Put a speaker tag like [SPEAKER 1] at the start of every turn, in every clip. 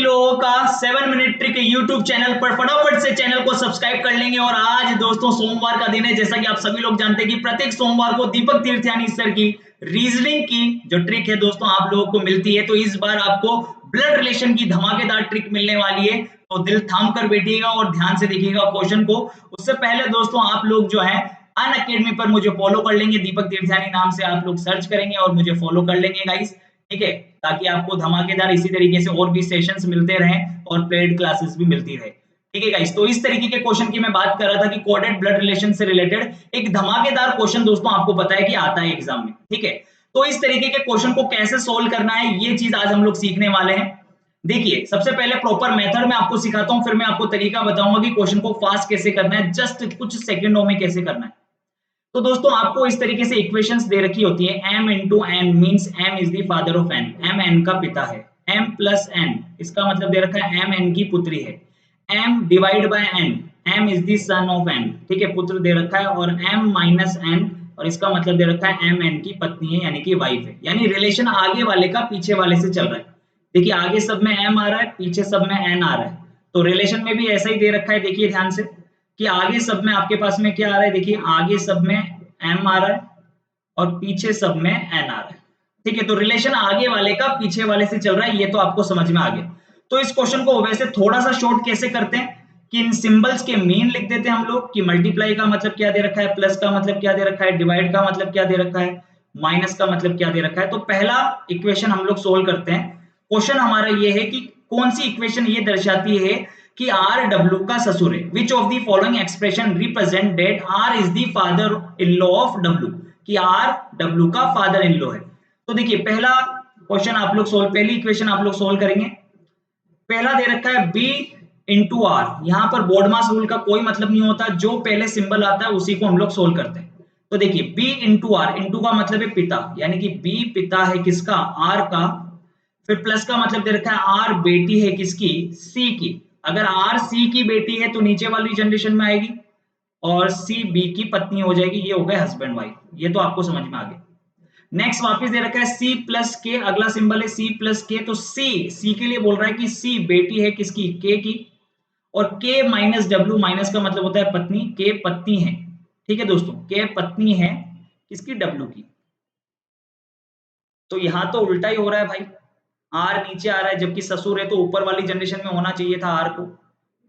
[SPEAKER 1] लोगों का 7 minute trick YouTube channel पर फटाफट से चैनल को सब्सक्राइब कर लेंगे। और आज दोस्तों सोमवार का दिन है, जैसा कि आप सभी लोग जानते हैं कि प्रत्येक सोमवार को दीपक तीर्थयानी सर की रीजनिंग की जो ट्रिक है दोस्तों आप लोगों को मिलती है। तो इस बार आपको ब्लड रिलेशन की धमाकेदार ट्रिक मिलने वाली है, तो दिल थाम कर बैठिएगा और ध्यान से देखिएगा क्वेश्चन को। उससे पहले दोस्तों आप लोग जो है अनअकैडमी पर मुझे फॉलो कर लेंगे, दीपक तीर्थयानी नाम से आप लोग सर्च करेंगे और मुझे फॉलो कर लेंगे गाइस, ठीक है, ताकि आपको धमाकेदार इसी तरीके से और भी सेशंस मिलते रहें और पेड क्लासेस भी मिलती रहे, ठीक है गाइस। तो इस तरीके के क्वेश्चन की मैं बात कर रहा था कि कोडेड ब्लड रिलेशन से रिलेटेड एक धमाकेदार क्वेश्चन दोस्तों आपको पता है कि आता है एग्जाम में, ठीक है। तो इस तरीके के क्वेश्चन को कैसे सोल्व करना है ये चीज आज हम लोग सीखने वाले हैं। देखिए सबसे पहले प्रॉपर मेथड मैं आपको सिखाता हूं, फिर मैं आपको तरीका बताऊंगा कि क्वेश्चन को फास्ट कैसे करना है, जस्ट कुछ सेकंडों में कैसे करना है। तो दोस्तों आपको इस तरीके से इक्वेशंस दे रखी होती है, m into n means m is the father of n, m n का पिता है, m plus n इसका मतलब दे रखा है m n की पुत्री है, m divide by n, m is the son of n, ठीक है, पुत्र दे रखा है, और m माइनस n और इसका मतलब दे रखा है m n की पत्नी है यानी कि वाइफ है, यानी रिलेशन आगे वाले का पीछे वाले से चल रहा है। देखिए आगे सब में m आ रहा है, पीछे सब में n आ रहा है, तो रिलेशन में भी ऐसा ही दे रखा है। देखिए ध्यान से कि आगे सब में आपके पास में क्या आ रहा है, देखिए आगे सब में m आ रहा है और पीछे सब में n आ रहा है, ठीक है। तो रिलेशन आगे वाले का पीछे वाले से चल रहा है, ये तो आपको समझ में आ गया। तो इस क्वेश्चन को वैसे थोड़ा सा शॉर्ट कैसे करते हैं कि इन सिंबल्स के मीन लिख देते हैं हम लोग, कि मल्टीप्लाई का मतलब क्या दे रखा है, प्लस का मतलब क्या दे रखा है, डिवाइड का मतलब क्या दे रखा है, माइनस का मतलब क्या दे रखा है। तो पहला इक्वेशन हम लोग सोल्व करते हैं। क्वेश्चन हमारा ये है कि कौन सी इक्वेशन ये दर्शाती है कि आर डब्ल्यू का ससुर है, which of the following expression represent that R is the father in law of W, कि आर डब्ल्यू का फादर इन लॉ है। तो देखिए पहला क्वेश्चन आप लोग सोल्व, पहली इक्वेशन आप लोग सोल्व करेंगे। पहला दे रखा है b इंटू आर, यहां पर बोर्ड मास रूल का कोई मतलब नहीं होता, जो पहले सिंबल आता है उसी को हम लोग सोल्व करते हैं। तो देखिए b इंटू आर, इंटू का मतलब है पिता, यानी कि b पिता है किसका, आर का, फिर प्लस का मतलब दे रखा है आर बेटी है किसकी, सी की। अगर आर सी की बेटी है तो नीचे वाली जनरेशन में आएगी और सी बी की पत्नी हो जाएगी, ये हो गए हस्बैंड वाइफ, ये तो आपको समझ में आ गया। नेक्स्ट वापस दे रखा है सी प्लस के, अगला सिंबल है सी प्लस के, तो सी के लिए बोल रहा है कि सी बेटी है किसकी, के की, और के माइनस डब्ल्यू, माइनस का मतलब होता है पत्नी, के पत्नी है, ठीक है दोस्तों, के पत्नी है किसकी, डब्ल्यू की। तो यहां तो उल्टा ही हो रहा है भाई, आर नीचे आ रहा है जबकि ससुर है तो ऊपर वाली जनरेशन में होना चाहिए था आर को।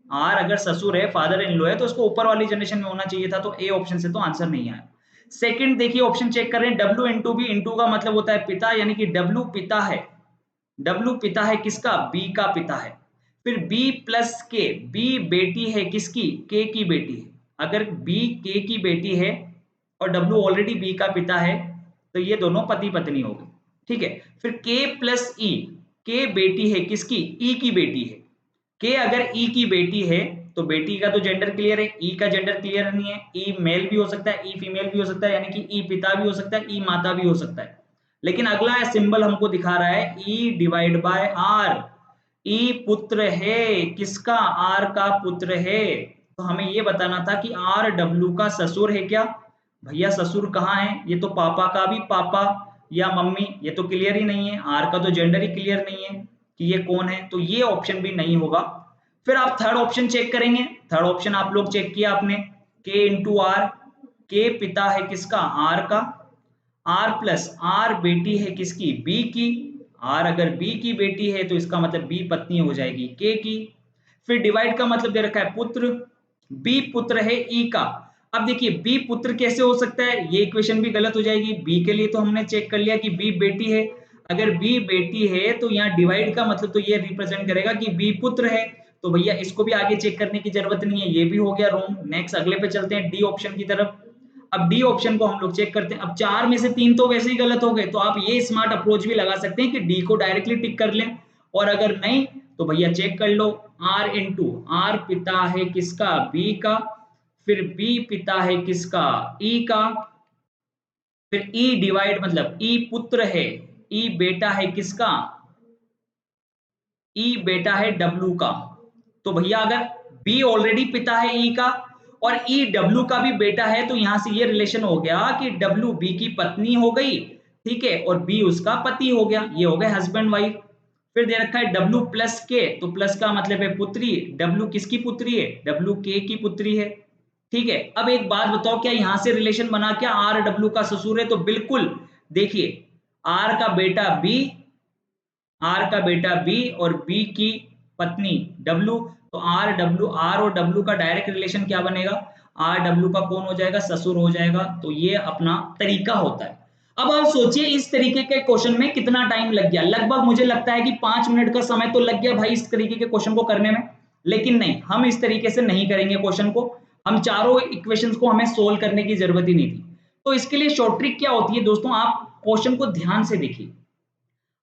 [SPEAKER 1] आर अगर ससुर है, फादर इन लॉ है, तो उसको ऊपर वाली जनरेशन में होना चाहिए था, तो ए ऑप्शन से तो आंसर नहीं आया। सेकंड देखिए ऑप्शन चेक कर रहे हैं, डब्ल्यू इंटू बी, इंटू का मतलब होता है पिता, यानी कि डब्ल्यू पिता है, डब्ल्यू पिता है किसका, बी का पिता है। फिर बी प्लस के, बी बेटी है किसकी, के की बेटी है। अगर बी के की बेटी है और डब्ल्यू ऑलरेडी बी का पिता है तो ये दोनों पति पत्नी हो गए, ठीक है। फिर के प्लस ई, के बेटी है किसकी, ई की बेटी है। के अगर ई की बेटी है तो बेटी का तो जेंडर क्लियर है, ई का जेंडर क्लियर नहीं है, ई मेल भी हो सकता है, ई फीमेल भी हो सकता है, यानी कि ई पिता भी हो सकता है, ई माता भी हो सकता है। लेकिन अगला सिंबल हमको दिखा रहा है ई डिवाइड बाय आर, ई पुत्र है किसका, आर का पुत्र है। तो हमें ये बताना था कि आर डब्ल्यू का ससुर है क्या, भैया ससुर कहाँ है, ये तो पापा का भी पापा या मम्मी, ये तो क्लियर ही नहीं है, आर का तो जेंडर ही क्लियर नहीं है कि ये कौन है, तो ये ऑप्शन भी नहीं होगा। फिर आप थर्ड ऑप्शन चेक करेंगे, थर्ड ऑप्शन आप लोग चेक किया आपने, के इंटू आर, के पिता है किसका, आर का, आर प्लस आर बेटी है किसकी, बी की, आर अगर बी की बेटी है तो इसका मतलब बी पत्नी हो जाएगी के की। फिर डिवाइड का मतलब दे रखा है पुत्र, बी पुत्र है ई का। अब देखिए बी पुत्र कैसे हो सकता है, ये इक्वेशन भी गलत हो जाएगी, बी के लिए तो हमने चेक कर लिया कि बी बेटी है, अगर बी बेटी है तो यहाँ डिवाइड का मतलब तो ये रिप्रेजेंट करेगा कि बी पुत्र है, तो भैया इसको भी आगे चेक करने की जरूरत नहीं है, ये भी हो गया रॉन्ग। नेक्स्ट अगले पे चलते हैं डी ऑप्शन की तरफ। अब डी ऑप्शन को हम लोग चेक करते हैं, अब चार में से तीन तो वैसे ही गलत हो गए, तो आप ये स्मार्ट अप्रोच भी लगा सकते हैं कि डी को डायरेक्टली टिक कर लें, और अगर नहीं तो भैया चेक कर लो, आर इंटू आर पिता है किसका, बी का, फिर बी पिता है किसका, ई का, फिर ई डिवाइड मतलब ई पुत्र है, ई बेटा है किसका, ई बेटा है डब्ल्यू का। तो भैया अगर बी ऑलरेडी पिता है ई का और ई डब्ल्यू का भी बेटा है, तो यहां से ये रिलेशन हो गया कि डब्ल्यू बी की पत्नी हो गई, ठीक है, और बी उसका पति हो गया, ये हो गए हस्बैंड वाइफ। फिर दे रखा है W प्लस के, तो प्लस का मतलब है पुत्री, W किसकी पुत्री है, W के की पुत्री है। ठीक है, अब एक बात बताओ, क्या यहां से रिलेशन बना, क्या R W का ससुर है? तो बिल्कुल, देखिए R का बेटा B, आर का बेटा बी और बी की पत्नी डब्ल्यू, तो आर डब्ल्यू, आर और डब्ल्यू का डायरेक्ट रिलेशन क्या बनेगा, आर डब्ल्यू का कौन हो जाएगा, ससुर हो जाएगा। तो ये अपना तरीका होता है। अब आप सोचिए इस तरीके के क्वेश्चन में कितना टाइम लग गया, लगभग मुझे लगता है कि 5 मिनट का समय तो लग गया भाई इस तरीके के क्वेश्चन को करने में। लेकिन नहीं, हम इस तरीके से नहीं करेंगे क्वेश्चन को, हम चारों इक्वेशंस को हमें सोल्व करने की जरूरत ही नहीं थी। तो इसके लिए शॉर्ट ट्रिक क्या होती है दोस्तों, आप क्वेश्चन को ध्यान से देखिए।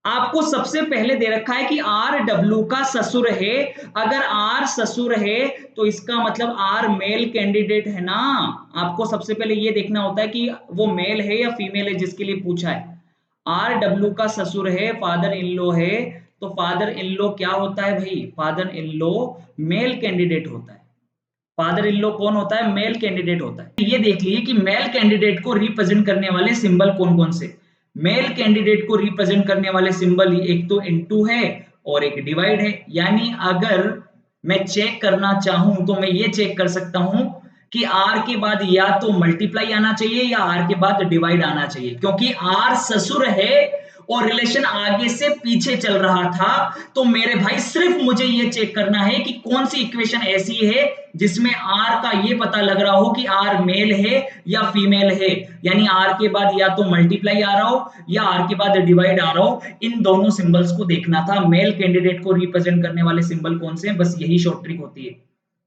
[SPEAKER 1] आपको सबसे पहले दे रखा है कि आर डब्ल्यू का ससुर है, अगर आर ससुर है तो इसका मतलब आर मेल कैंडिडेट है ना। आपको सबसे पहले ये देखना होता है कि वो मेल है या फीमेल है जिसके लिए पूछा है। आर डब्ल्यू का ससुर है, फादर इन लॉ है, तो फादर इन लॉ क्या होता है भाई, father in law male candidate होता है। फादर इन लॉ कौन होता है, मेल कैंडिडेट होता है। ये देख लीजिए कि मेल कैंडिडेट को रिप्रेजेंट करने वाले सिंबल कौन कौन से। मेल कैंडिडेट को रिप्रेजेंट करने वाले सिंबल एक तो इनटू है और एक डिवाइड है। यानी अगर मैं चेक करना चाहूं तो मैं ये चेक कर सकता हूं कि आर के बाद या तो मल्टीप्लाई आना चाहिए या आर के बाद डिवाइड आना चाहिए, क्योंकि आर ससुर है और रिलेशन आगे से पीछे चल रहा था। तो मेरे भाई सिर्फ मुझे ये चेक करना है कि कौन सी इक्वेशन ऐसी है जिसमें आर का ये पता लग रहा हो कि आर मेल है या फीमेल है। यानी आर के बाद या तो मल्टीप्लाई आ रहा हो या आर के बाद डिवाइड आ रहा हो, इन दोनों सिंबल्स को देखना था। मेल कैंडिडेट को रिप्रेजेंट करने वाले सिंबल कौन से हैं, बस यही शॉर्ट ट्रिक होती है।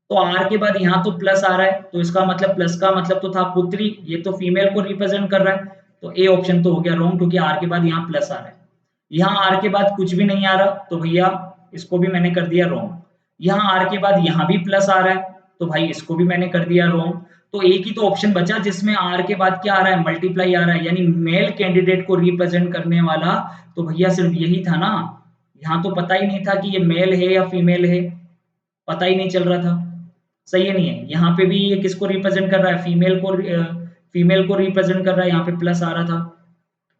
[SPEAKER 1] तो आर के बाद यहाँ तो प्लस आ रहा है, तो इसका मतलब प्लस का मतलब तो था पुत्री, ये तो फीमेल को रिप्रेजेंट कर रहा है। तो ए ऑप्शन तो हो गया रॉन्ग, क्योंकि आर के बाद यहाँ प्लस आ रहा है। यहाँ आर के बाद कुछ भी नहीं आ रहा, तो भैया इसको भी मैंने कर दिया रॉन्ग। यहाँ आर के बाद यहाँ भी प्लस आ रहा है, तो भाई इसको भी मैंने कर दिया रॉन्ग। तो एक ही तो ऑप्शन बचा जिसमें आर के बाद क्या आ रहा है, मल्टीप्लाई आ रहा है, यानी मेल कैंडिडेट को रिप्रेजेंट करने वाला। तो भैया सिर्फ यही था ना, यहाँ तो पता ही नहीं था कि ये मेल है या फीमेल है, पता ही नहीं चल रहा था। सही है नहीं है, यहाँ पे भी ये किसको रिप्रेजेंट कर रहा है, फीमेल को रिप्रेजेंट कर रहा है, यहाँ पे प्लस आ रहा था।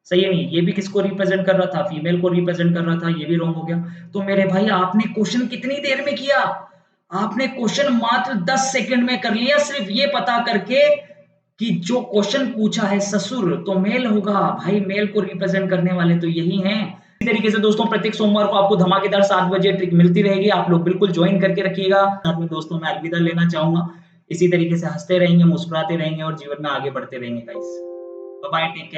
[SPEAKER 1] सही है नहीं, ये भी किसको रिप्रेजेंट कर रहा था, फीमेल को रिप्रेजेंट कर रहा था, ये भी रॉन्ग हो गया। तो मेरे भाई आपने क्वेश्चन कितनी देर में किया, आपने क्वेश्चन मात्र 10 सेकंड में कर लिया, सिर्फ ये पता करके कि जो क्वेश्चन पूछा है ससुर तो मेल होगा। भाई मेल को रिप्रेजेंट करने वाले तो यही हैं। इसी तरीके से दोस्तों प्रत्येक सोमवार को आपको धमाकेदार 7 बजे ट्रिक मिलती रहेगी, आप लोग बिल्कुल ज्वाइन करके रखिएगा। साथ में दोस्तों मैं अलविदा लेना चाहूंगा। इसी तरीके से हंसते रहेंगे, मुस्कुराते रहेंगे और जीवन में आगे बढ़ते रहेंगे guys. Bye bye, take care.